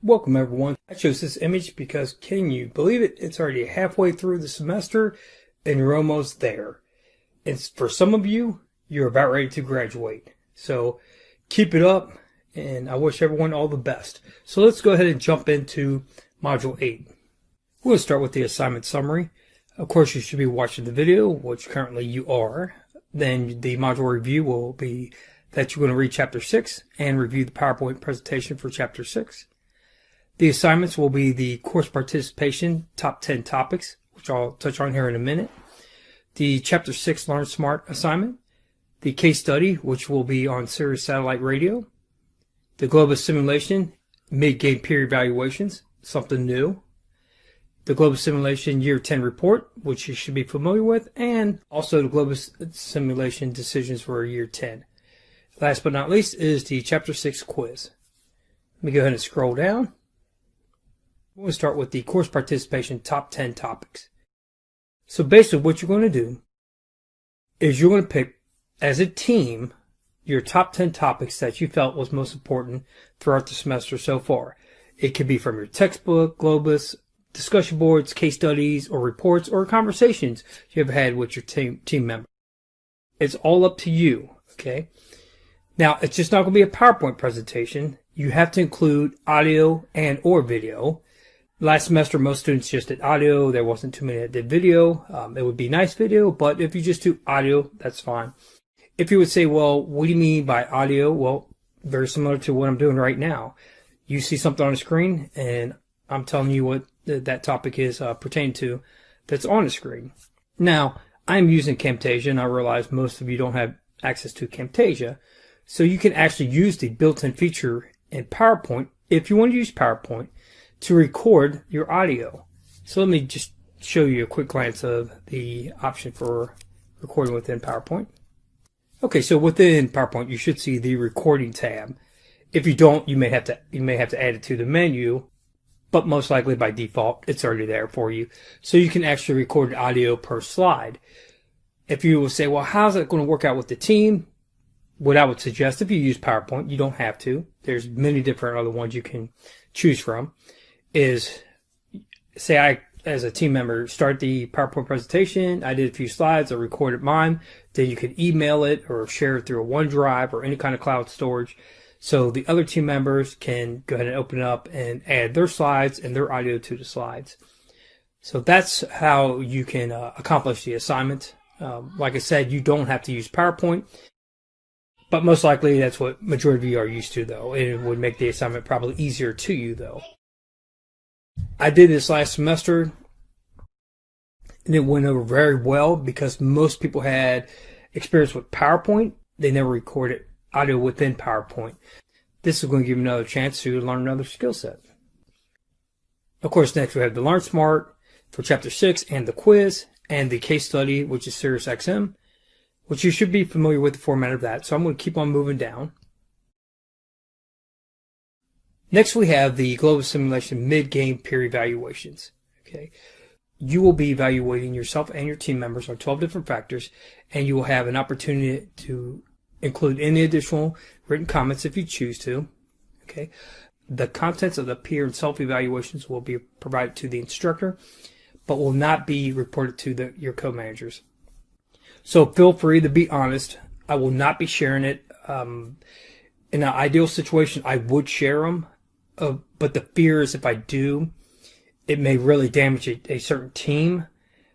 Welcome everyone. I chose this image because can you believe it? It's already halfway through the semester and you're almost there. And for some of you, you're about ready to graduate. So keep it up and I wish everyone all the best. So let's go ahead and jump into Module 8. We're going to start with the assignment summary. Of course, you should be watching the video, which currently you are. Then the module review will be that you're going to read Chapter 6 and review the PowerPoint presentation for Chapter 6. The assignments will be the course participation top 10 topics, which I'll touch on here in a minute. The Chapter 6 LearnSmart assignment. The case study, which will be on Sirius Satellite Radio. The Globus simulation, mid-game peer evaluations, something new. The Globus simulation year 10 report, which you should be familiar with. And also the Globus simulation decisions for year 10. Last but not least is the Chapter 6 quiz. Let me go ahead and scroll down. We're going to start with the course participation top 10 topics. So basically what you're going to do is you're going to pick, as a team, your top 10 topics that you felt was most important throughout the semester so far. It could be from your textbook, Globus, discussion boards, case studies, or reports, or conversations you've had with your team member. It's all up to you, okay? Now, it's just not going to be a PowerPoint presentation. You have to include audio and or video. Last semester, most students just did audio. There wasn't too many that did video. It would be nice video, but if you just do audio, that's fine. If you would say, well, what do you mean by audio? Well, very similar to what I'm doing right now. You see something on the screen, and I'm telling you what that topic is pertaining to that's on the screen. Now, I'm using Camtasia, and I realize most of you don't have access to Camtasia, so you can actually use the built-in feature in PowerPoint, if you want to use PowerPoint, to record your audio. So let me just show you a quick glance of the option for recording within PowerPoint. Okay, so within PowerPoint you should see the recording tab. If you don't, you may have to add it to the menu, but most likely by default it's already there for you. So you can actually record audio per slide. If you will say, well, how's that going to work out with the team? What I would suggest, if you use PowerPoint, you don't have to. There's many different other ones you can choose from. Is say I, as a team member, start the PowerPoint presentation. I did a few slides. I recorded mine. Then you could email it or share it through a OneDrive or any kind of cloud storage. So the other team members can go ahead and open it up and add their slides and their audio to the slides. So that's how you can accomplish the assignment. Like I said, you don't have to use PowerPoint. But most likely that's what majority of you are used to, though. It would make the assignment probably easier to you, though. I did this last semester, and it went over very well because most people had experience with PowerPoint. They never recorded audio within PowerPoint. This is going to give you another chance to learn another skill set. Of course, next we have the LearnSmart for Chapter 6 and the quiz and the case study, which is SiriusXM, which you should be familiar with the format of that. So I'm going to keep on moving down. Next, we have the Globus simulation mid-game peer evaluations. Okay, you will be evaluating yourself and your team members on 12 different factors, and you will have an opportunity to include any additional written comments if you choose to. Okay, the contents of the peer and self-evaluations will be provided to the instructor, but will not be reported to your co-managers. So feel free to be honest. I will not be sharing it. In an ideal situation, I would share them. But the fear is if I do, it may really damage a certain team.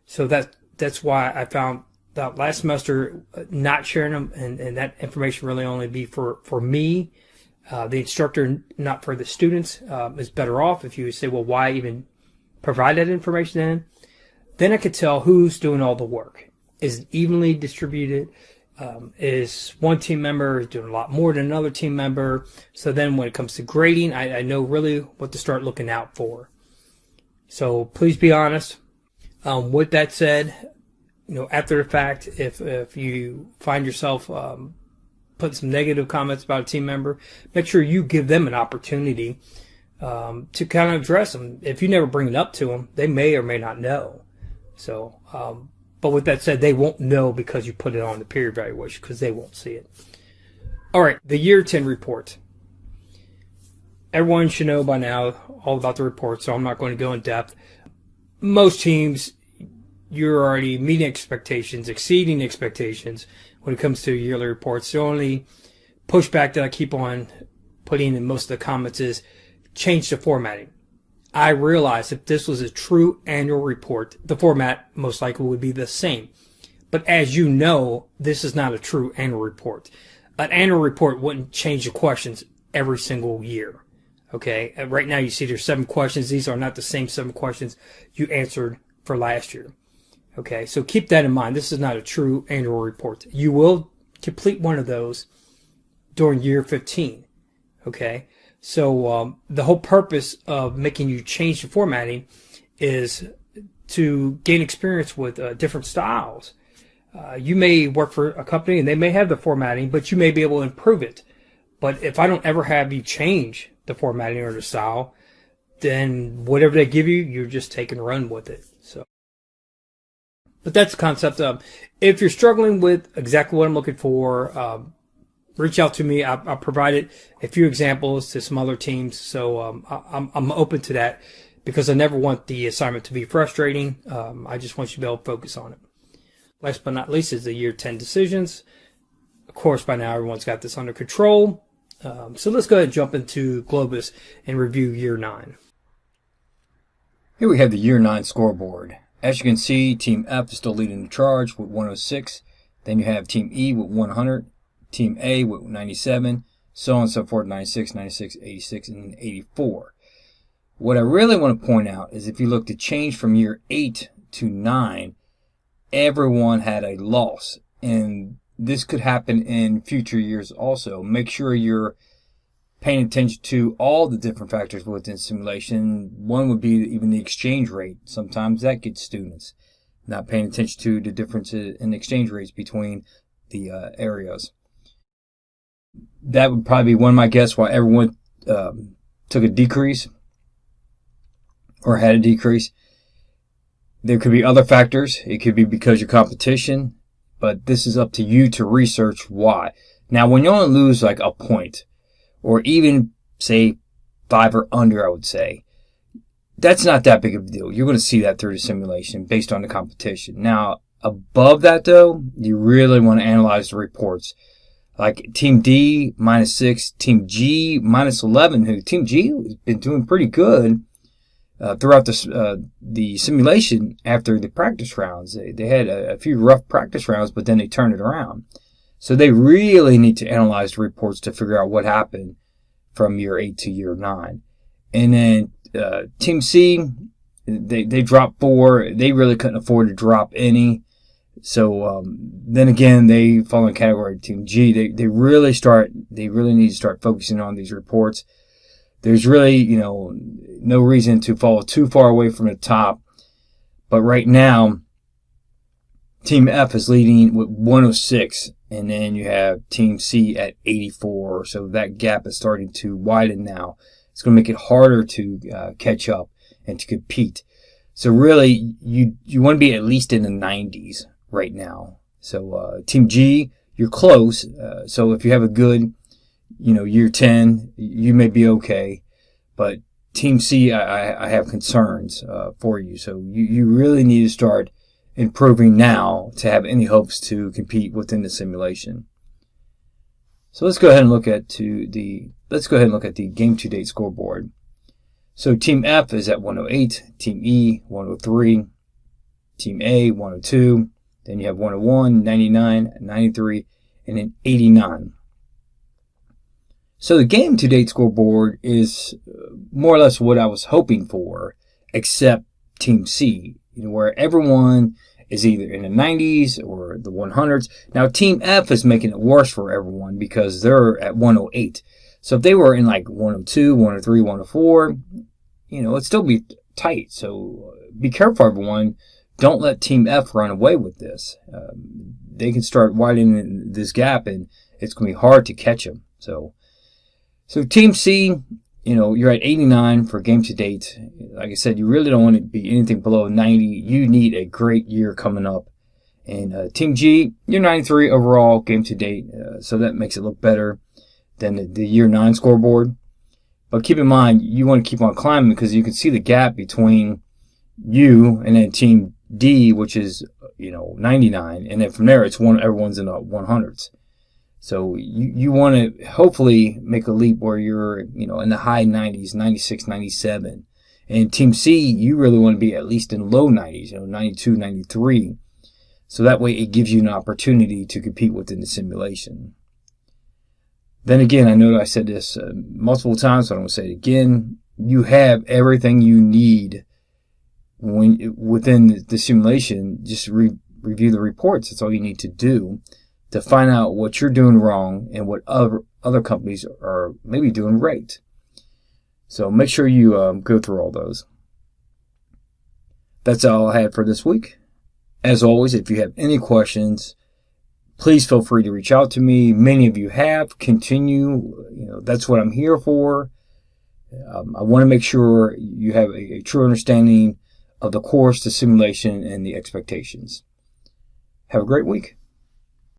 So that's why I found that last semester not sharing them and that information really only be for me. The instructor, not for the students, is better off. If you say, well, why even provide that information then I could tell who's doing all the work. Is it evenly distributed? Is one team member doing a lot more than another team member? So then when it comes to grading, I know really what to start looking out for. So please be honest. With that said, after the fact, if you find yourself putting some negative comments about a team member, make sure you give them an opportunity to kind of address them. If you never bring it up to them, they may or may not know. So, but with that said, they won't know because you put it on the peer evaluation because they won't see it. All right, the year 10 report. everyone should know by now all about the report, so I'm not going to go in depth. Most teams, you're already meeting expectations, exceeding expectations when it comes to yearly reports. The only pushback that I keep on putting in most of the comments is change the formatting. I realize if this was a true annual report, the format most likely would be the same. But as you know, this is not a true annual report. An annual report wouldn't change the questions every single year. Okay, right now you see there's 7 questions. These are not the same 7 questions you answered for last year. Okay, so keep that in mind. This is not a true annual report. You will complete one of those during year 15. Okay, so the whole purpose of making you change the formatting is to gain experience with different styles. You may work for a company and they may have the formatting, but you may be able to improve it. But if I don't ever have you change the formatting or the style, then whatever they give you, you're just take and run with it. So, but that's the concept of, if you're struggling with exactly what I'm looking for, reach out to me. I provided a few examples to some other teams, so I'm open to that because I never want the assignment to be frustrating. I just want you to be able to focus on it. Last but not least is the year 10 decisions. Of course, by now everyone's got this under control. So let's go ahead and jump into Globus and review year 9. Here we have the year 9 scoreboard. As you can see, Team F is still leading the charge with 106. Then you have Team E with 100, Team A with 97, so on and so forth, 96, 96, 86, and 84. What I really want to point out is if you look to change from year 8 to 9, everyone had a loss. And this could happen in future years also. Make sure you're paying attention to all the different factors within simulation. One would be even the exchange rate. Sometimes that gets students not paying attention to the differences in exchange rates between the areas. That would probably be one of my guess why everyone took a decrease or had a decrease. There could be other factors. It could be because your competition, but this is up to you to research why. Now, when you only lose like a point, or even say 5 or under, I would say, that's not that big of a deal. You're going to see that through the simulation based on the competition. Now, above that though, you really want to analyze the reports. Like Team D -6, Team G -11, who Team G has been doing pretty good throughout the simulation after the practice rounds. They had a few rough practice rounds, but then they turned it around. So they really need to analyze the reports to figure out what happened from year 8 to year 9. And then Team C, they dropped 4. They really couldn't afford to drop any. So then again, they fall in category Team G. They really need to start focusing on these reports. There's really, no reason to fall too far away from the top. But right now, Team F is leading with 106, and then you have Team C at 84. So that gap is starting to widen now. It's going to make it harder to catch up and to compete. So really, you want to be at least in the 90s right now. So Team G, you're close. So if you have a good, year 10, you may be okay. But Team C, I have concerns for you. So you really need to start improving now to have any hopes to compete within the simulation. So let's go ahead and look at the game to date scoreboard. So Team F is at 108, Team E 103, Team A 102, then you have 101, 99, 93, and then 89. So the game to date scoreboard is more or less what I was hoping for, except Team C, where everyone is either in the 90s or the 100s. Now Team F is making it worse for everyone because they're at 108. So if they were in like 102, 103, 104, it'd still be tight. So be careful, everyone. Don't let Team F run away with this. They can start widening this gap, and it's going to be hard to catch them. So Team C, you're at 89 for game to date. Like I said, you really don't want to be anything below 90. You need a great year coming up. And Team G, you're 93 overall game to date. So that makes it look better than the year 9 scoreboard. But keep in mind, you want to keep on climbing because you can see the gap between you and then Team D, which is, 99. And then from there, everyone's in the 100s. So you want to hopefully make a leap where you're, in the high 90s, 96, 97. And Team C, you really want to be at least in low 90s, 92, 93. So that way it gives you an opportunity to compete within the simulation. Then again, I know that I said this multiple times, so I'm going to say it again. You have everything you need within the simulation. Just review the reports. That's all you need to do to find out what you're doing wrong and what other companies are maybe doing right. So make sure you go through all those. That's all I had for this week. As always, if you have any questions, please feel free to reach out to me. Many of you have. Continue. That's what I'm here for. I want to make sure you have a true understanding of the course, the simulation, and the expectations. Have a great week.